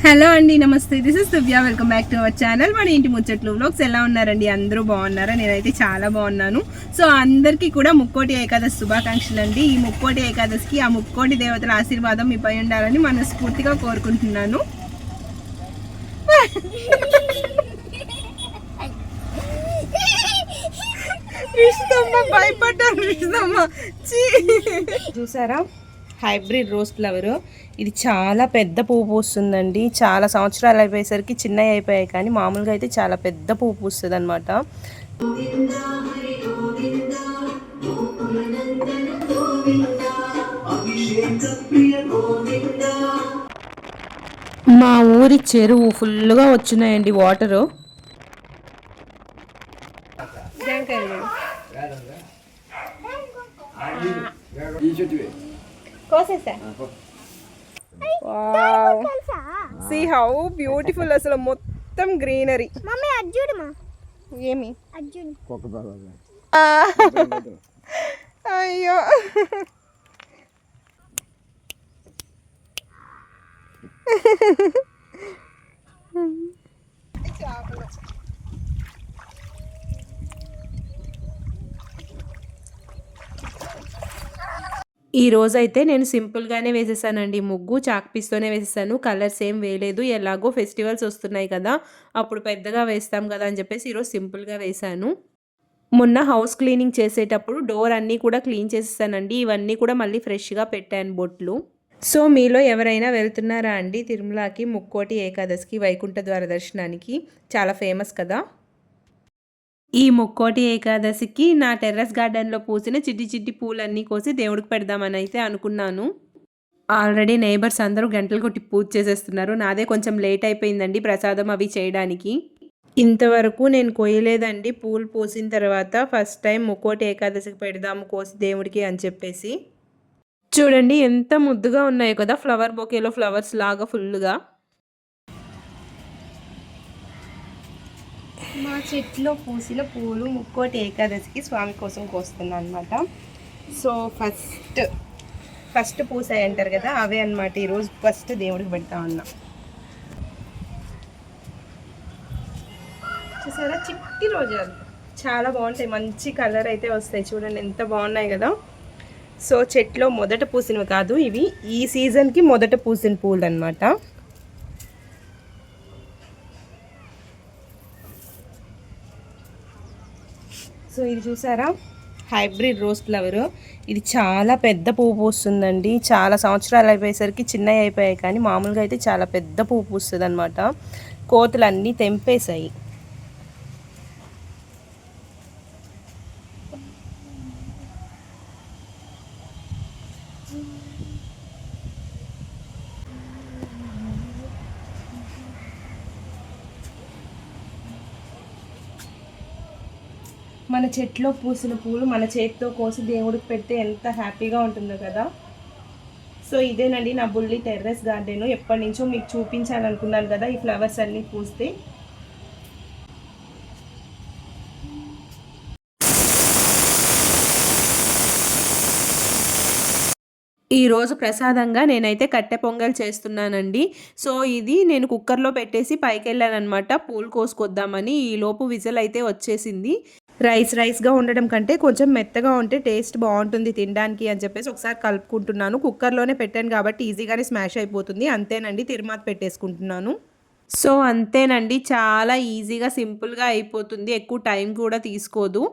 Hello అండి, నమస్తే. This is Divya. Welcome back to our channel. మన ఇంటి ముచ్చట్లు వ్లాగ్స్. ఎలా ఉన్నారండి? అందరూ బాగున్నారా? నేనైతే చాలా బాగున్నాను. సో అందరికీ కూడా ముక్కోటి ఏకాదశి శుభాకాంక్షలు అండి. ఈ ముక్కోటి ఏకాదశికి ఆ ముక్కోటి దేవతల ఆశీర్వాదం మీపై ఉండాలని మనస్ఫూర్తిగా కోరుకుంటున్నాను. భయపడ్డాను. చూసారా, హైబ్రిడ్ రోజ్ ఫ్లవర్. ఇది చాలా పెద్ద పువ్వు పూస్తుందండి. చాలా సంవత్సరాలు అయిపోయేసరికి చిన్నవి అయిపోయాయి, కానీ మామూలుగా అయితే చాలా పెద్ద పువ్వు పూస్తుంది అనమాట. మా ఊరి చెరువు ఫుల్గా వచ్చినాయండి వాటరు. సీ హౌ బ్యూటిఫుల్, అసలు మొత్తం గ్రీనరీ. ఏమి అయ్యో, ఈ రోజైతే నేను సింపుల్గానే వేసేసానండి. ముగ్గు చాక్పీస్తోనే వేసేసాను. కలర్స్ ఏం వేయలేదు. ఎలాగో ఫెస్టివల్స్ వస్తున్నాయి కదా, అప్పుడు పెద్దగా వేస్తాం కదా అని చెప్పేసి ఈరోజు సింపుల్గా వేసాను. మొన్న హౌస్ క్లీనింగ్ చేసేటప్పుడు డోర్ అన్నీ కూడా క్లీన్ చేసేసానండి. ఇవన్నీ కూడా మళ్ళీ ఫ్రెష్గా పెట్టాను బొట్లు. సో మీలో ఎవరైనా వెళ్తున్నారా అండి తిరుమలకి ముక్కోటి ఏకాదశికి, వైకుంఠ ద్వార దర్శనానికి? చాలా ఫేమస్ కదా. ఈ ముక్కోటి ఏకాదశికి నా టెర్రస్ గార్డెన్లో పూసిన చిట్టి చిట్టి పూలన్నీ కోసి దేవుడికి పెడదామని అయితే అనుకున్నాను. ఆల్రెడీ నైబర్స్ అందరూ గంటలు కొట్టి పూజ చేసేస్తున్నారు. నాదే కొంచెం లేట్ అయిపోయిందండి ప్రసాదం అవి చేయడానికి. ఇంతవరకు నేను కోయలేదండి పూలు పూసిన తర్వాత. ఫస్ట్ టైం ముక్కోటి ఏకాదశికి పెడదాము కోసి దేవుడికి అని చెప్పేసి. చూడండి ఎంత ముద్దుగా ఉన్నాయో కదా, ఫ్లవర్ బొకేలో ఫ్లవర్స్ లాగా ఫుల్గా. మా చెట్లో పూసిన పూలు ముక్కోటి ఏకాదశికి స్వామి కోసం కోస్తున్నాను అనమాట. సో ఫస్ట్ పూసాయి అంటారు కదా, అవే అనమాట. ఈరోజు ఫస్ట్ దేవుడికి పెడతా ఉన్నా. చూసారా, చిట్టి రోజాలు చాలా బాగుంటాయి. మంచి కలర్ అయితే వస్తాయి. చూడండి ఎంత బాగున్నాయి కదా. సో చెట్లో మొదట పూసినవి కాదు ఇవి, ఈ సీజన్కి మొదట పూసిన పూలు అనమాట. సో ఇది చూసారా, హైబ్రిడ్ రోజ్ ఫ్లవర్. ఇది చాలా పెద్ద పువ్వు పూస్తుందండి. చాలా సంవత్సరాలు అయిపోయేసరికి చిన్నవి అయిపోయాయి, కానీ మామూలుగా అయితే చాలా పెద్ద పువ్వు పూస్తుంది అనమాట. కోతులు అన్నీ తెంపేశాయి. మన చెట్లో పూసిన పూలు మన చేతితో కోసి దేవుడికి పెడితే ఎంత హ్యాపీగా ఉంటుందో కదా. సో ఇదేనండి నా బుల్లి టెర్రస్ గార్డెన్. ఎప్పటి నుంచో మీకు చూపించాలనుకున్నాను కదా ఈ ఫ్లవర్స్ అన్నీ పూస్తే. ఈరోజు ప్రసాదంగా నేనైతే కట్టె పొంగల్ చేస్తున్నానండి. సో ఇది నేను కుక్కర్లో పెట్టేసి పైకి వెళ్ళానమాట పూలు కోసుకొద్దామని. ఈలోపు విజిల్ అయితే వచ్చేసింది. రైస్గా ఉండడం కంటే కొంచెం మెత్తగా ఉంటే టేస్ట్ బాగుంటుంది తినడానికి అని చెప్పేసి ఒకసారి కలుపుకుంటున్నాను. కుక్కర్లోనే పెట్టాను కాబట్టి ఈజీగానే స్మాష్ అయిపోతుంది. అంతేనండి, తిరుమాత పెట్టేసుకుంటున్నాను. సో అంతేనండి, చాలా ఈజీగా సింపుల్గా అయిపోతుంది. ఎక్కువ టైం కూడా తీసుకోదు.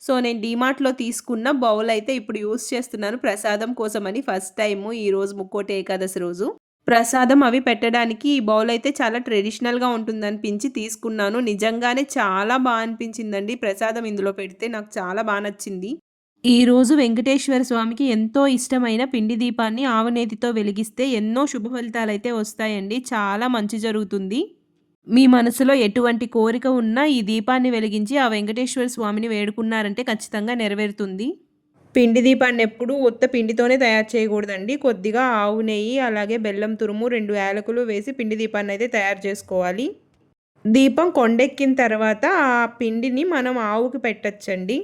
సో నేను డీమార్ట్లో తీసుకున్న బౌల్ అయితే ఇప్పుడు యూస్ చేస్తున్నాను ప్రసాదం కోసమని. ఫస్ట్ టైము ఈరోజు ముక్కోటి ఏకాదశి రోజు ప్రసాదం అవి పెట్టడానికి ఈ బౌల్ అయితే చాలా ట్రెడిషనల్గా ఉంటుందనిపించి తీసుకున్నాను. నిజంగానే చాలా బాగా అనిపించిందండి ప్రసాదం ఇందులో పెడితే. నాకు చాలా బాగా నచ్చింది. ఈరోజు వెంకటేశ్వర స్వామికి ఎంతో ఇష్టమైన పిండి దీపాన్ని ఆవునేతితో వెలిగిస్తే ఎన్నో శుభ ఫలితాలైతే వస్తాయండి. చాలా మంచి జరుగుతుంది. మీ మనసులో ఎటువంటి కోరిక ఉన్నా ఈ దీపాన్ని వెలిగించి ఆ వెంకటేశ్వర స్వామిని వేడుకున్నారంటే ఖచ్చితంగా నెరవేరుతుంది. పిండి దీపాన్ని ఎప్పుడు ఉత్త పిండితోనే తయారు చేయకూడదండి. కొద్దిగా ఆవు నెయ్యి, అలాగే బెల్లం తురుము, 2 యాలకులు వేసి పిండి దీపాన్ని అయితే తయారు చేసుకోవాలి. దీపం కొండెక్కిన తర్వాత ఆ పిండిని మనం ఆవుకి పెట్టచ్చండి.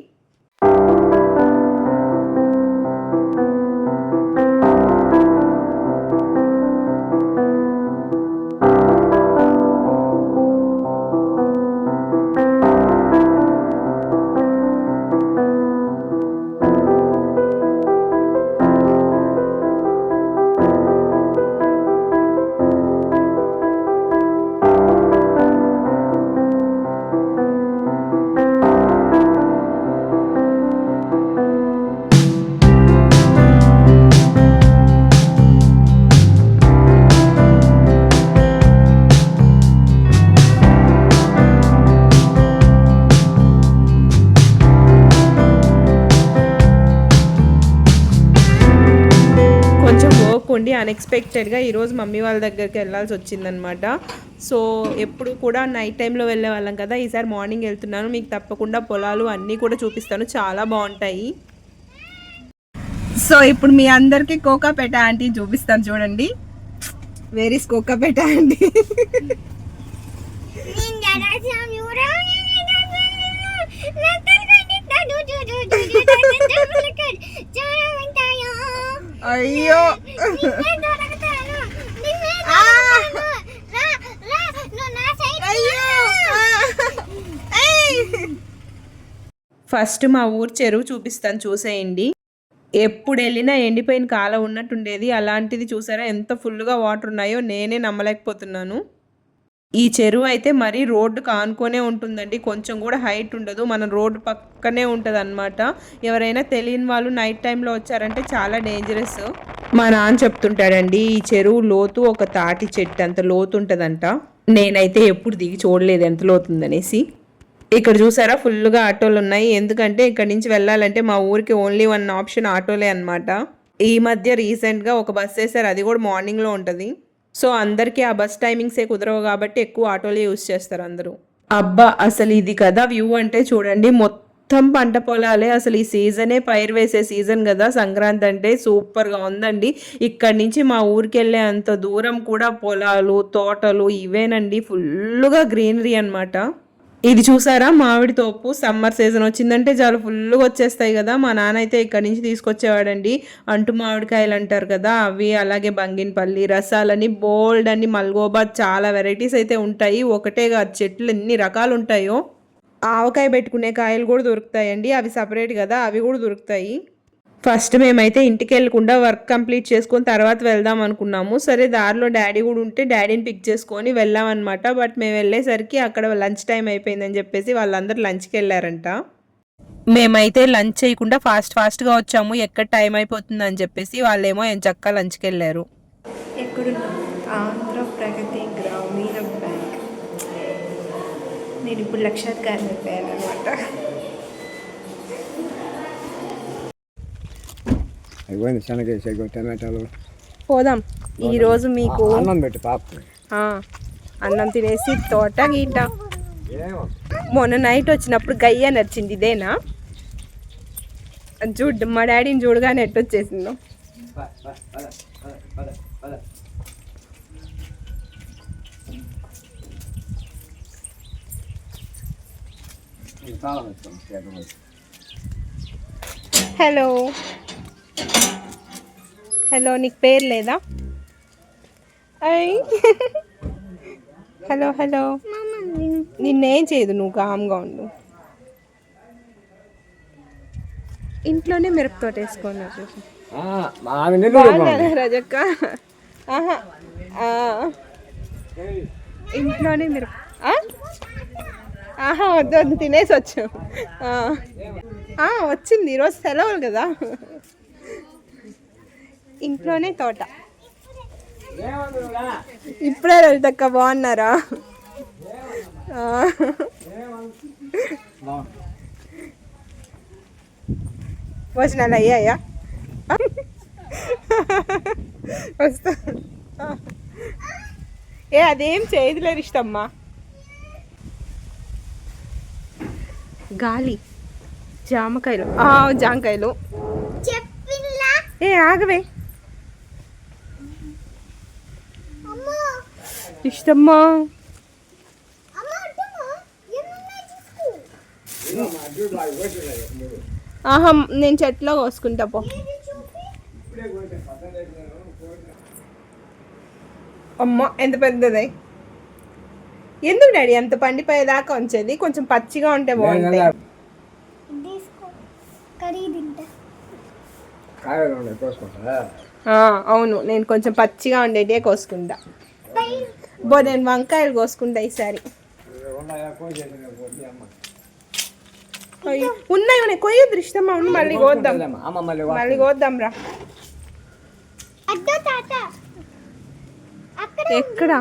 అనుకోండి అన్ఎక్స్పెక్టెడ్గా ఈరోజు మమ్మీ వాళ్ళ దగ్గరికి వెళ్ళాల్సి వచ్చిందనమాట. సో ఎప్పుడు కూడా నైట్ టైంలో వెళ్ళే వాళ్ళం కదా, ఈసారి మార్నింగ్ వెళ్తున్నాను. మీకు తప్పకుండా పొలాలు అన్నీ కూడా చూపిస్తాను, చాలా బాగుంటాయి. సో ఇప్పుడు మీ అందరికీ కోకాపేట ఆంటీ చూపిస్తాను చూడండి. Where is Kokapet aunty? అయ్యో ఫస్ట్ మా ఊరు చెరువు చూపిస్తాను, చూసేయండి. ఎప్పుడు వెళ్ళినా ఎండిపోయిన కాలం ఉన్నట్టుండేది, అలాంటిది చూసారా ఎంత ఫుల్గా వాటర్ ఉన్నాయో, నేనే నమ్మలేకపోతున్నాను. ఈ చెరువు అయితే మరీ రోడ్డు కానుకొనే ఉంటుందండి, కొంచెం కూడా హైట్ ఉండదు, మన రోడ్డు పక్కనే ఉంటుంది అనమాట. ఎవరైనా తెలియని వాళ్ళు నైట్ టైంలో వచ్చారంటే చాలా డేంజరస్. మా నాన్న చెప్తుంటాడండి, ఈ చెరువు లోతు ఒక తాటి చెట్టు అంత లోతు ఉంటుందంట. నేనైతే ఎప్పుడు దిగి చూడలేదు ఎంత లోతుందనేసి. ఇక్కడ చూసారా ఫుల్గా ఆటోలు ఉన్నాయి, ఎందుకంటే ఇక్కడ నుంచి వెళ్ళాలంటే మా ఊరికి ఓన్లీ వన్ ఆప్షన్ ఆటోలే అనమాట. ఈ మధ్య రీసెంట్గా ఒక బస్ వేసారు, అది కూడా మార్నింగ్లో ఉంటుంది. సో అందరికీ ఆ బస్ టైమింగ్సే కుదరవు కాబట్టి ఎక్కువ ఆటోలే యూజ్ చేస్తారు అందరూ. అబ్బా అసలు ఇది కదా వ్యూ అంటే చూడండి, మొత్తం పంట పొలాలే. అసలు ఈ సీజనే పైరు వేసే సీజన్ కదా, సంక్రాంతి అంటే సూపర్గా ఉందండి. ఇక్కడి నుంచి మా ఊరికి వెళ్ళే అంత దూరం కూడా పొలాలు తోటలు ఇవేనండి, ఫుల్గా గ్రీనరీ అనమాట. ఇది చూసారా మామిడి తోపు, సమ్మర్ సీజన్ వచ్చిందంటే చాలా ఫుల్గా వచ్చేస్తాయి కదా. మా నాన్న అయితే ఇక్కడి నుంచి తీసుకొచ్చేవాడండి. అంటు మామిడికాయలు అంటారు కదా అవి, అలాగే బంగినపల్లి రసాలని, బోల్డ్ అని, మల్గోబా, చాలా వెరైటీస్ అయితే ఉంటాయి. ఒకటే కాదు, చెట్లు ఎన్ని రకాలు ఉంటాయో. ఆవకాయ పెట్టుకునే కాయలు కూడా దొరుకుతాయండి, అవి సపరేట్ కదా, అవి కూడా దొరుకుతాయి. ఫస్ట్ మేమైతే ఇంటికి వెళ్ళకుండా వర్క్ కంప్లీట్ చేసుకొని తర్వాత వెళ్దాం అనుకున్నాము. సరే దారిలో డాడీ కూడా ఉంటే డాడీని పిక్ చేసుకొని వెళ్ళామన్నమాట. బట్ మేము వెళ్ళేసరికి అక్కడ లంచ్ టైం అయిపోయిందని చెప్పేసి వాళ్ళందరూ లంచ్కి వెళ్ళారంట. మేమైతే లంచ్ చేయకుండా ఫాస్ట్గా వచ్చాము, ఎక్కడ టైం అయిపోతుంది అని చెప్పేసి. వాళ్ళేమో ఎంచక్కా లంచ్కి వెళ్ళారు. ఎక్కడున్నా ఆంధ్ర ప్రగతి గ్రామీణ బ్యాంక్. నేను ఇప్పుడు లక్షాధికారి అయిపోయాను అనమాట. టమాటాలు పోదాం ఈరోజు మీకు అన్నం పెట్టి పాప అన్నం తినేసి తోట గీట. మొన్న నైట్ వచ్చినప్పుడు గయ్య నచ్చింది, ఇదేనా? చూడు మా డాడీని చూడగానే ఎట్టొచ్చేసిందో. హలో హలో, నీకు పేరు లేదా? హలో హలో, నిన్నేం చేయదు, నువ్వు కామ్గా ఉండు. ఇంట్లోనే మిరపతోట వేసుకున్నారు రజక్క. ఇంట్లోనే మిరప. వద్దు తినేసి వచ్చాం. వచ్చింది ఈరోజు సెలవులు కదా. ఇంట్లోనే తోట. ఇప్పుడే లలితక్క బాగున్నారా? భోజనాలు అయ్యాయా? వస్తా. అదేం చేయదులేరు ఇష్టమ్మా. గాలి, జామకాయలు, జామకాయలు. ఆగవే ఇష్టమ్మా. నేను చెట్లో కోసుకుంటా పో. అమ్మ ఎంత పెద్దది. ఎందుకు డాడీ అంత పండిపోయేదాకా ఉంచేది? కొంచెం పచ్చిగా ఉంటే బాగుంటాయి. అవును, నేను కొంచెం పచ్చిగా ఉండేటే కోసుకుంటా. నేను వంకాయలు కోసుకుంటా ఈసారి. ఉన్నాయి కొయ్యొద్దు ఇష్టమా, మళ్ళీ కోద్దాం, మళ్ళీ కోద్దాం రా. ఎక్కడ?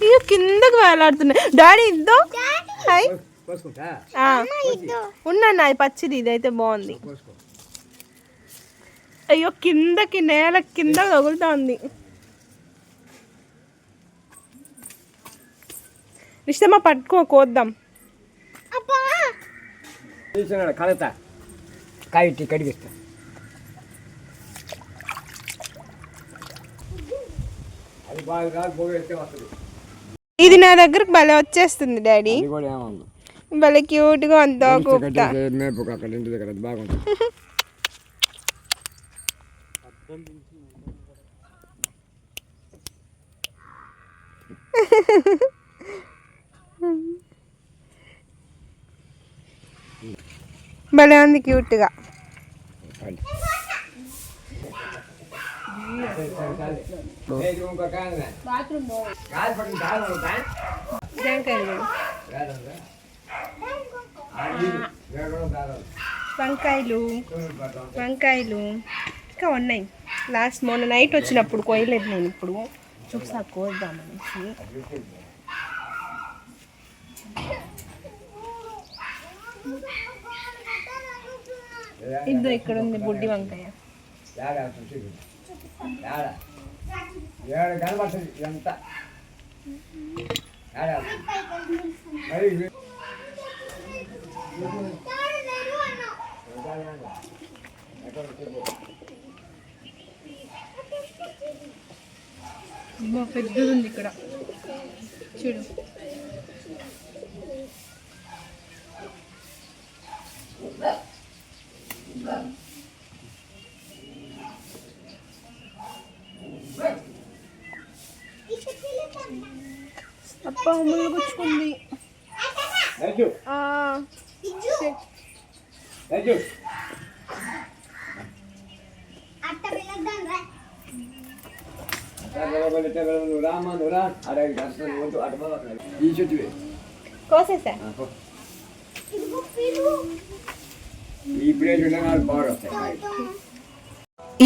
ఇక కిందకు వేలాడుతున్నాయి. డాడీ ఇద్దో హాయ్ ఉన్నా పచ్చిది ఇదైతే బాగుంది. అయ్యో కిందకి నేల కింద తగులుతా ఉంది. ఇష్టమా పట్టుకో కోద్దాం. ఇది నా దగ్గరకు భలే వచ్చేస్తుంది డాడీ, భలే క్యూట్ గా అంతా కుక్క. భలే ఉంది క్యూట్ గా. వంకాయలు వంకాయలు ఇంకా ఉన్నాయి. లాస్ట్ మొన్న నైట్ వచ్చినప్పుడు కోయలేదు నేను, ఇప్పుడు చూసా కోద్దామనేసి. ఇద్దరు ఇక్కడ ఉంది బుడ్డి వంకాయ. పెద్దది ఉంది ఇక్కడ చూడు. అప్ప ముళ్ళు గుచ్చుకుంది. కోసేసా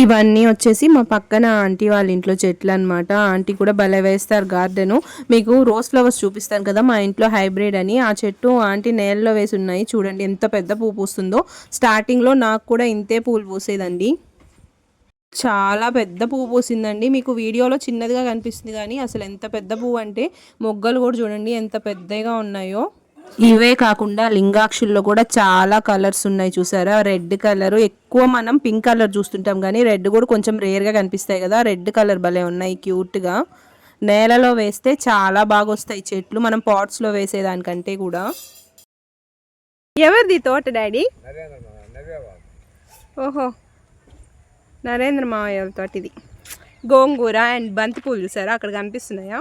ఇవన్నీ వచ్చేసి మా పక్కన ఆంటీ వాళ్ళ ఇంట్లో చెట్లు అనమాట. ఆంటీ కూడా భలే వేస్తారు గార్డెను. మీకు రోజ్ ఫ్లవర్స్ చూపిస్తాను కదా మా ఇంట్లో హైబ్రిడ్ అని. ఆ చెట్టు ఆంటీ నేలలో వేసి ఉన్నాయి. చూడండి ఎంత పెద్ద పువ్వు పూస్తుందో. స్టార్టింగ్లో నాకు కూడా ఇంతే పూలు పూసేదండి. చాలా పెద్ద పువ్వు పూసిందండి. మీకు వీడియోలో చిన్నదిగా కనిపిస్తుంది కానీ అసలు ఎంత పెద్ద పువ్వు అంటే మొగ్గలు కూడా చూడండి ఎంత పెద్దగా ఉన్నాయో. ఇవే కాకుండా లింగాక్షుల్లో కూడా చాలా కలర్స్ ఉన్నాయి చూసారా. రెడ్ కలర్ ఎక్కువ మనం పింక్ కలర్ చూస్తుంటాం కానీ రెడ్ కూడా కొంచెం రేర్గా కనిపిస్తాయి కదా. రెడ్ కలర్ భలే ఉన్నాయి క్యూట్గా. నేలలో వేస్తే చాలా బాగా వస్తాయి చెట్లు, మనం పాట్స్లో వేసేదానికంటే కూడా. ఎవరిది తోట డాడీ? ఓహో నరేంద్ర మావయ్య తోట ఇది. గోంగూర అండ్ బంతిపూలు చూసారా అక్కడ కనిపిస్తున్నాయా?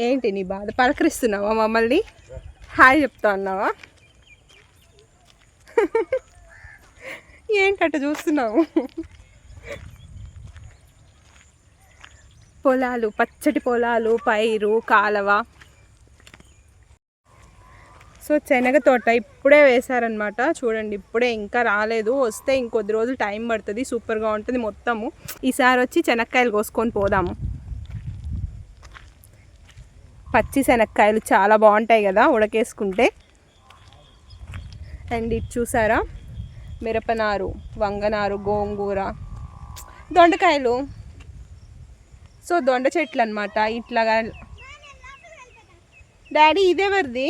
ఏంటి నీ బాధ? పలకరిస్తున్నావా మమ్మల్ని? హాయ్ చెప్తా అన్నావా? ఏంటట చూస్తున్నావు? పొలాలు, పచ్చటి పొలాలు, పైరు, కాలవ. సో శనగ తోట ఇప్పుడే వేశారనమాట. చూడండి ఇప్పుడే, ఇంకా రాలేదు. వస్తే ఇంకొద్ది రోజులు టైం పడుతుంది. సూపర్గా ఉంటుంది మొత్తము. ఈసారి వచ్చి శనక్కాయలు కోసుకొని పోదాము. పచ్చి శనక్కాయలు చాలా బాగుంటాయి కదా ఉడకేసుకుంటే. అండ్ ఇది చూసారా మిరపనారు, వంగనారు, గోంగూర, దొండకాయలు. సో దొండ చెట్లు అనమాట ఇట్లాగా. డాడీ ఇదేవరిది?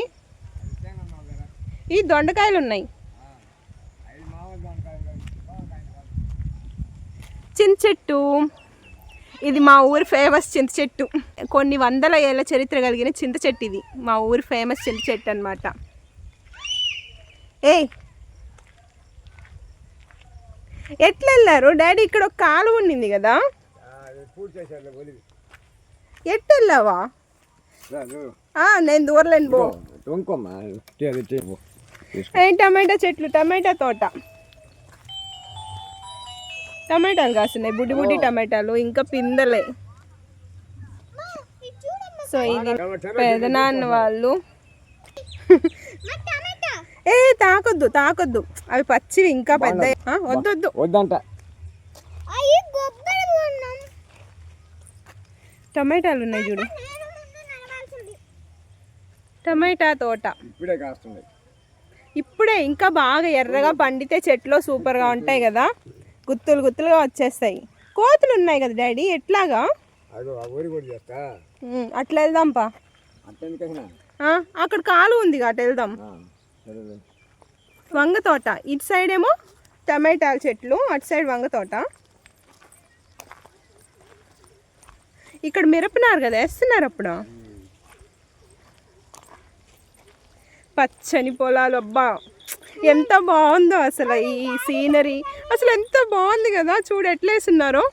ఈ దొండకాయలు ఉన్నాయి. చింత చెట్టు, ఇది మా ఊరి ఫేమస్ చింత చెట్టు. కొన్ని వందల ఏళ్ళ చరిత్ర కలిగిన చింత చెట్టు ఇది. మా ఊరి ఫేమస్ చింత చెట్టు అనమాట. ఎట్లా వెళ్ళారు డాడీ? ఇక్కడ ఒక కాలువ ఉండింది కదా, ఎట్లా వెళ్ళావా? నేను దూరలేను బో. టమాటా చెట్లు, టమాటా తోట, టమాటాలు కాస్తున్నాయి, బుడ్డి బుడ్డి టమాటాలు, ఇంకా పిందలే. సో ఇది పెదనాన్న వాళ్ళు. తాకొద్దు తాకొద్దు, అవి పచ్చివి ఇంకా పెద్ద. వద్దొద్దు వద్దంట. టమాటాలు ఉన్నాయి చూడు, టమాటా తోట ఇప్పుడే కాస్తుంది. ఇప్పుడే ఇంకా బాగా ఎర్రగా పండితే చెట్లు సూపర్గా ఉంటాయి కదా, గుత్తులు గుత్తులుగా వచ్చేస్తాయి. కోతులు ఉన్నాయి కదా డాడీ, ఎట్లాగా? అదో ఆ ఊరి కూడా చేస్తా. అట్లా వెళ్దాంపా. అంతేందుకైనా అక్కడ కాలు ఉంది అటు వెళ్దాం. వంగ తోట ఇటు సైడ్ ఏమో టమాటాల చెట్లు, అటు సైడ్ వంగ తోట. ఇక్కడ మిరపనారు కదా వేస్తున్నారు అప్పుడు. పచ్చని పొలాలు, అబ్బా ఎంత బాగుందో అసలు ఈ సీనరీ, అసలు ఎంత బాగుంది కదా. చూడు ఎట్లా వేస్తున్నారో.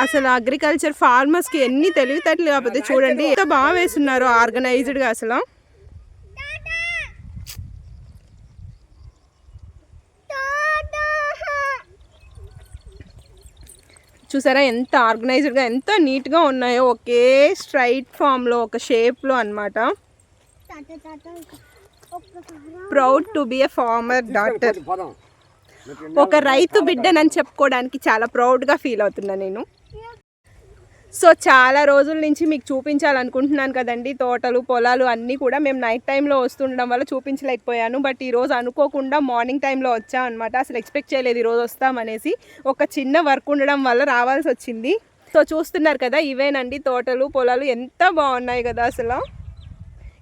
అసలు అగ్రికల్చర్ ఫార్మర్స్కి ఎన్ని తెలివితేటలు కాకపోతే చూడండి ఎంత బాగా వేస్తున్నారు ఆర్గనైజ్డ్గా. అసలు చూసారా ఎంత ఆర్గనైజ్డ్గా, ఎంత నీట్గా ఉన్నాయో, ఒకే స్ట్రైట్ ఫామ్లో, ఒక షేప్లో అన్నమాట. Proud to be a farmer daughter. ఒక రైతు బిడ్డనని చెప్పుకోవడానికి చాలా ప్రౌడ్గా ఫీల్ అవుతున్నా నేను. సో చాలా రోజుల నుంచి మీకు చూపించాలనుకుంటున్నాను కదండి, తోటలు పొలాలు అన్నీ కూడా. మేము నైట్ టైంలో వస్తుండడం వల్ల చూపించలేకపోయాను. బట్ ఈరోజు అనుకోకుండా మార్నింగ్ టైంలో వచ్చాం అనమాట. అసలు ఎక్స్పెక్ట్ చేయలేదు ఈరోజు వస్తామనేసి. ఒక చిన్న వర్క్ ఉండడం వల్ల రావాల్సి వచ్చింది. సో చూస్తున్నారు కదా, ఇవేనండి తోటలు పొలాలు. ఎంత బాగున్నాయి కదా అసలు,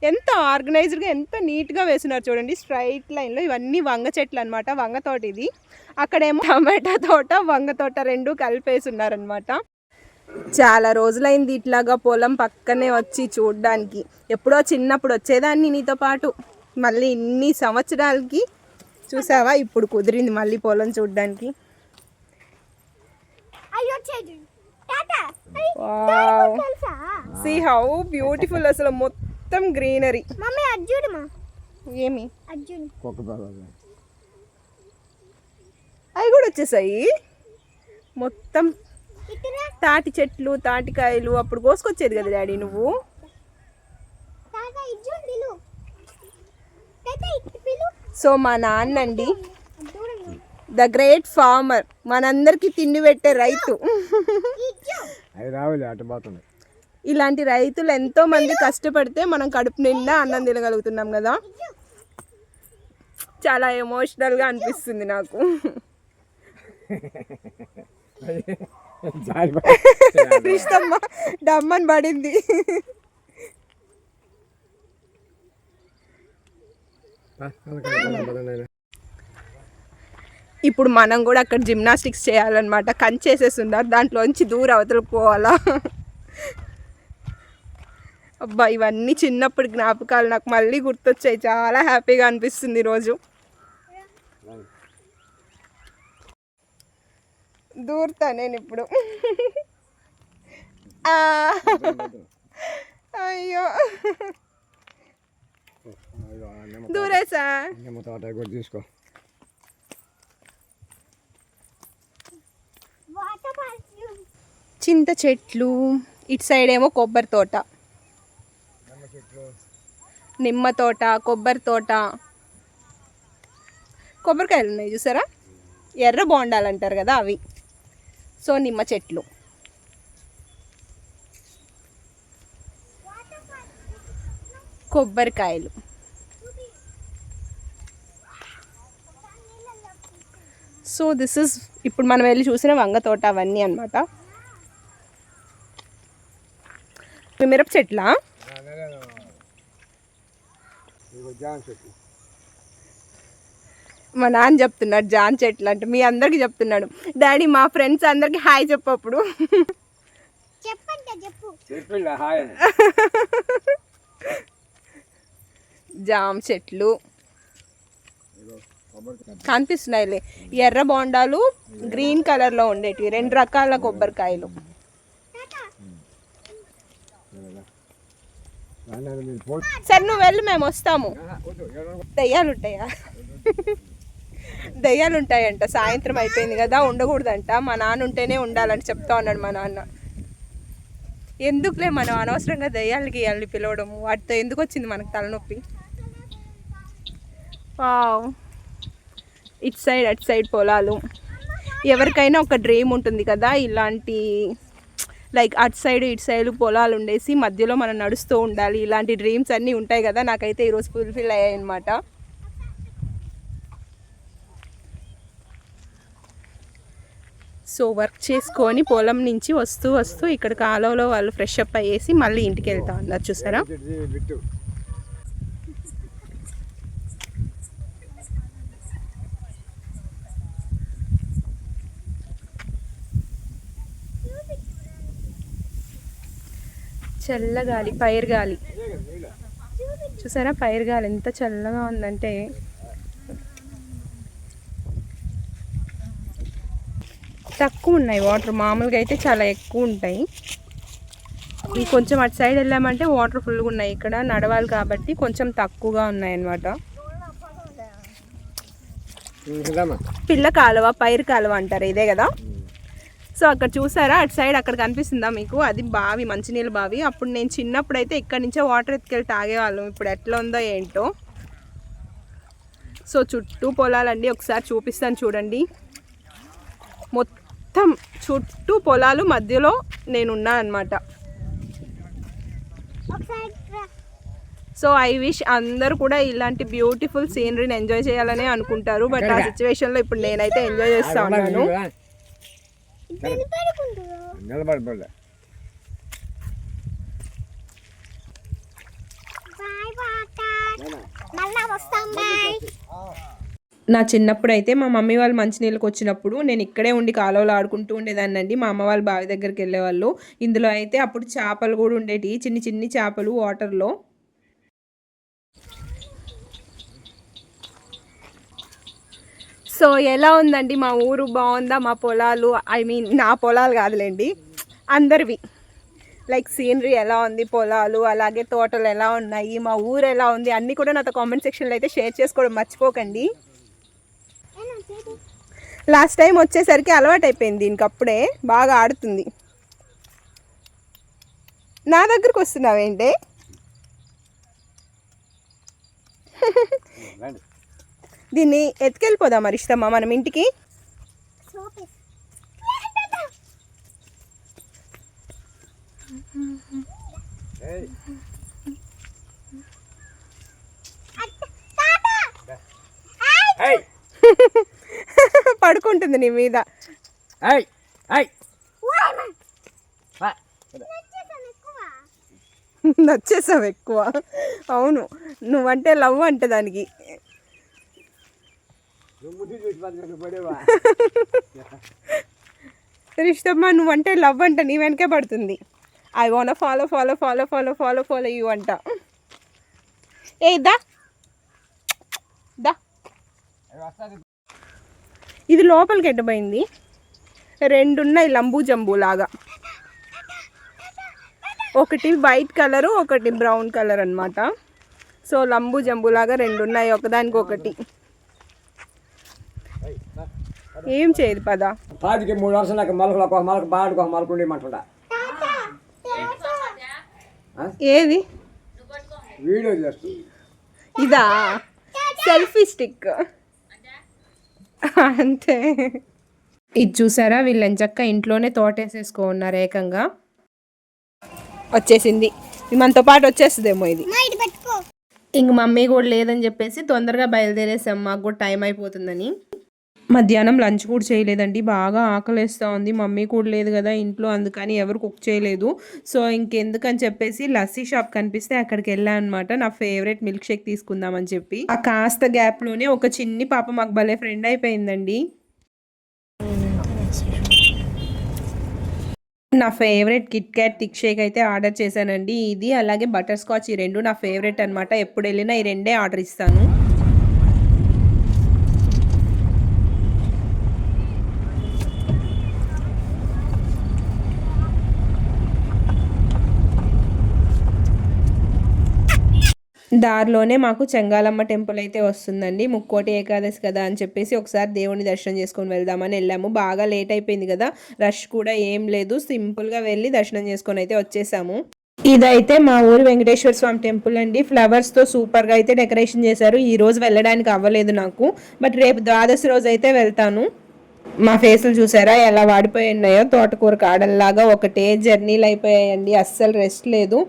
ఎంత ఆర్గనైజ్డ్గా, ఎంత నీట్గా వేస్తున్నారు చూడండి స్ట్రైట్ లైన్లో. ఇవన్నీ వంగ చెట్లు అనమాట, వంగ తోట ఇది. అక్కడేమో టమాటా తోట, వంగ తోట రెండు కలిపేస్తున్నారనమాట. చాలా రోజులైంది ఇట్లాగా పొలం పక్కనే వచ్చి చూడ్డానికి. ఎప్పుడో చిన్నప్పుడు వచ్చేదాన్ని నీతో పాటు, మళ్ళీ ఇన్ని సంవత్సరాలకి చూసావా ఇప్పుడు కుదిరింది మళ్ళీ పొలం చూడ్డానికి. సీ హౌ బ్యూటిఫుల్ అసలు, మొత్తం గ్రీనరీ. ఏమి అవి కూడా వచ్చేసాయి. మొత్తం తాటి చెట్లు, తాటికాయలు. అప్పుడు కోసుకొచ్చేది కదా డాడీ నువ్వు. సో మా నాన్నండి ద గ్రేట్ ఫార్మర్, మనందరికీ తిండి పెట్టే రైతు. ఇలాంటి రైతులు ఎంతో మంది కష్టపడితే మనం కడుపు నిండా అన్నం తినగలుగుతున్నాం కదా. చాలా ఎమోషనల్గా అనిపిస్తుంది నాకు. డమ్మని పడింది. ఇప్పుడు మనం కూడా అక్కడ జిమ్నాస్టిక్స్ చేయాలన్నమాట. కంచేసేస్తున్నారు, దాంట్లోంచి దూరం అవతలకు పోవాలా. అబ్బా ఇవన్నీ చిన్నప్పుడు జ్ఞాపకాలు నాకు మళ్ళీ గుర్తొచ్చాయి. చాలా హ్యాపీగా అనిపిస్తుంది ఈరోజు. దూరుతా నేను ఇప్పుడు. అయ్యో దూరేసా. తీసుకో. చింత చెట్లు, ఇటు సైడ్ ఏమో కొబ్బరి తోట, నిమ్మ తోట, కొబ్బరి తోట. కొబ్బరికాయలు ఉన్నాయి చూసారా, ఎర్ర బోండాలు అంటారు కదా అవి. సో నిమ్మ చెట్లు, కొబ్బరికాయలు. సో దిస్ ఇస్ ఇప్పుడు మనం వెళ్ళి చూసిన వంగ తోట అవన్నీ అనమాట. మిరప చెట్లా? మా నాన్న చెప్తున్నాడు జాన్ చెట్లు అంటే, మీ అందరికి చెప్తున్నాడు. డాడీ మా ఫ్రెండ్స్ అందరికి హాయ్ చెప్పప్పుడు. జామ్ చెట్లు కనిపిస్తున్నాయిలే. ఎర్ర బోండాలు గ్రీన్ కలర్లో ఉండేటివి, 2 రకాల కొబ్బరికాయలు. సరే నువ్వు వెళ్ళు, మేము వస్తాము. దయ్యాలు ఉంటాయా? దయ్యాలు ఉంటాయంట. సాయంత్రం అయిపోయింది కదా, ఉండకూడదంట. మా నాన్న ఉంటేనే ఉండాలని చెప్తా ఉన్నాడు మా నాన్న. ఎందుకులే మనం అనవసరంగా దయ్యాలకి వెళ్ళి పిలవడము, వాటితో ఎందుకు వచ్చింది మనకు తలనొప్పి. వావ్, ఇటు సైడ్ అటు సైడ్ పొలాలు. ఎవరికైనా ఒక డ్రీమ్ ఉంటుంది కదా, ఇలాంటి లైక్ అటు సైడ్ ఇటు సైడ్ పొలాలు ఉండేసి మధ్యలో మనం నడుస్తూ ఉండాలి, ఇలాంటి డ్రీమ్స్ అన్నీ ఉంటాయి కదా. నాకైతే ఈరోజు ఫుల్ఫిల్ అయ్యాయి అనమాట. సో వర్క్ చేసుకొని పొలం నుంచి వస్తూ ఇక్కడ కాలువలో వాళ్ళు ఫ్రెష్ అప్ అయ్యేసి మళ్ళీ ఇంటికి వెళ్తా ఉన్నారు. చూసారా, బిట్టు చల్లగాలి, పైరు గాలి. చూసారా పైరు గాలి ఎంత చల్లగా ఉందంటే. తక్కువ ఉన్నాయి వాటర్, మామూలుగా అయితే చాలా ఎక్కువ ఉంటాయి. కొంచెం అటు సైడ్ వెళ్ళామంటే వాటర్ ఫుల్గా ఉన్నాయి. ఇక్కడ నడవాలి కాబట్టి కొంచెం తక్కువగా ఉన్నాయి అన్నమాట. పిల్ల కాలువ, పైరు కాలువ అంటారు, ఇదే కదా. సో అక్కడ చూసారా అటు సైడ్ అక్కడ కనిపిస్తుందా మీకు, అది బావి, మంచినీళ్ళ బావి. అప్పుడు నేను చిన్నప్పుడు అయితే ఇక్కడి నుంచే వాటర్ ఎత్తుకెళ్ళి తాగేవాళ్ళం. ఇప్పుడు ఎట్లా ఉందో ఏంటో. సో చుట్టూ పొలాలండి, ఒకసారి చూపిస్తాను చూడండి. మొత్తం చుట్టూ పొలాలు, మధ్యలో నేనున్నా అనమాట. సో ఐ విష్ అందరూ కూడా ఇలాంటి బ్యూటిఫుల్ సీనరీని ఎంజాయ్ చేయాలనే అనుకుంటారు. బట్ ఆ సిచ్యువేషన్లో ఇప్పుడు నేనైతే ఎంజాయ్ చేస్తా ఉన్నాను. నిలబడిపోలే నా చిన్నప్పుడు అయితే మా మమ్మీ వాళ్ళు మంచినీళ్ళకి వచ్చినప్పుడు నేను ఇక్కడే ఉండి కాలువలో ఆడుకుంటూ ఉండేదాన్ని అండి. మా అమ్మ వాళ్ళు బావి దగ్గరికి వెళ్ళేవాళ్ళు. ఇందులో అయితే అప్పుడు చేపలు కూడా ఉండేవి, చిన్ని చిన్ని చేపలు వాటర్లో. సో ఎలా ఉందండి మా ఊరు, బాగుందా? మా పొలాలు, ఐ మీన్ నా పొలాలు కాదులేండి, అందరివి. లైక్ సీనరీ ఎలా ఉంది, పొలాలు, అలాగే తోటలు ఎలా ఉన్నాయి, మా ఊరు ఎలా ఉంది, అన్నీ కూడా నాతో కామెంట్ సెక్షన్లో అయితే షేర్ చేసుకోవడం మర్చిపోకండి. లాస్ట్ టైం వచ్చేసరికి అలవాటు అయిపోయింది దీనికి, అప్పుడే బాగా ఆడుతుంది. నా దగ్గరకు వస్తున్నావేంటి? దీన్ని ఎత్తుకెళ్ళిపోదాం మరి, ఇష్టమా మనం ఇంటికి? పడుకుంటుంది నీ మీద. నచ్చేసావు ఎక్కువ. అవును, నువ్వంటే లవ్ అంట దానికి. ఇష్టమ్మా, నువ్వంటే లవ్ అంట, నీ వెనకే పడుతుంది. I want follow follow follow follow follow follow you అంట. ఏ దా దా, ఇది లోపలికి ఎట్టబోయింది. రెండు ఉన్నాయి లంబూ జంబూ లాగా, ఒకటి వైట్ కలరు, ఒకటి బ్రౌన్ కలర్ అనమాట. సో లంబూ జంబూ లాగా రెండు ఉన్నాయి, ఒకదానికి ఒకటి. ఏం చేయదు పద. 3 వర్షం నాకు మొలకలు ఒక మొలక బాడుకో మొలక ఉండేమంటుండా. ఏది వీడియో చేస్తూ ఇదా సెల్ఫీ స్టిక్ అంతే. ఇది చూసారా, వీళ్ళు ఎంచక్క ఇంట్లోనే తోటేసేసుకో ఉన్నారు ఏకంగా. వచ్చేసింది, మనతో పాటు వచ్చేస్తుందేమో ఇది. ఇంక మమ్మీ కూడా లేదని చెప్పేసి తొందరగా బయలుదేరేసాం, మాకు కూడా టైం అయిపోతుందని. మధ్యాహ్నం లంచ్ కూడా చేయలేదండి, బాగా ఆకలిస్తూ ఉంది. మమ్మీ కూడా లేదు కదా ఇంట్లో, అందుకని ఎవరు కుక్ చేయలేదు. సో ఇంకెందుకని చెప్పేసి లస్సీ షాప్ కనిపిస్తే అక్కడికి వెళ్ళాను అనమాట. నా ఫేవరెట్ మిల్క్ షేక్ తీసుకుందామని చెప్పి. ఆ కాస్త గ్యాప్లోనే ఒక చిన్ని పాప మాకు భలే ఫ్రెండ్ అయిపోయిందండి. నా favourite Kit Kat thick shake అయితే ఆర్డర్ చేశానండి. ఇది అలాగే బటర్ స్కాచ్, ఈ రెండు నా ఫేవరెట్ అనమాట. ఎప్పుడు వెళ్ళినా ఈ రెండే ఆర్డర్ ఇస్తాను. దారిలోనే మాకు చెంగాలమ్మ టెంపుల్ అయితే వస్తుందండి. ముక్కోటి ఏకాదశి కదా అని చెప్పేసి ఒకసారి దేవుని దర్శనం చేసుకొని వెళ్దామని వెళ్ళాము. బాగా లేట్ అయిపోయింది కదా, రష్ కూడా ఏం లేదు, సింపుల్గా వెళ్ళి దర్శనం చేసుకొని అయితే వచ్చేసాము. ఇదైతే మా ఊరు వెంకటేశ్వర స్వామి టెంపుల్ అండి. ఫ్లవర్స్తో సూపర్గా అయితే డెకరేషన్ చేశారు. ఈ రోజు వెళ్ళడానికి అవ్వలేదు నాకు, బట్ రేపు ద్వాదశి రోజు అయితే వెళ్తాను. మా ఫేసులు చూసారా ఎలా వాడిపోయి ఉన్నాయో, తోటకూర కాడల్లాగా ఒకటే జర్నీలు అయిపోయాయండి, అస్సలు రెస్ట్ లేదు.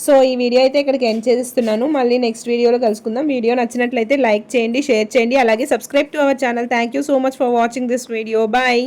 సో ఈ వీడియో అయితే ఇక్కడికి ఎండ్ చేస్తున్నాను. మళ్ళీ నెక్స్ట్ వీడియోలో కలుసుకుందాం. వీడియో నచ్చినట్లయితే లైక్ చేయండి, షేర్ చేయండి, అలాగే subscribe to our channel. Thank you so much for watching this video. Bye.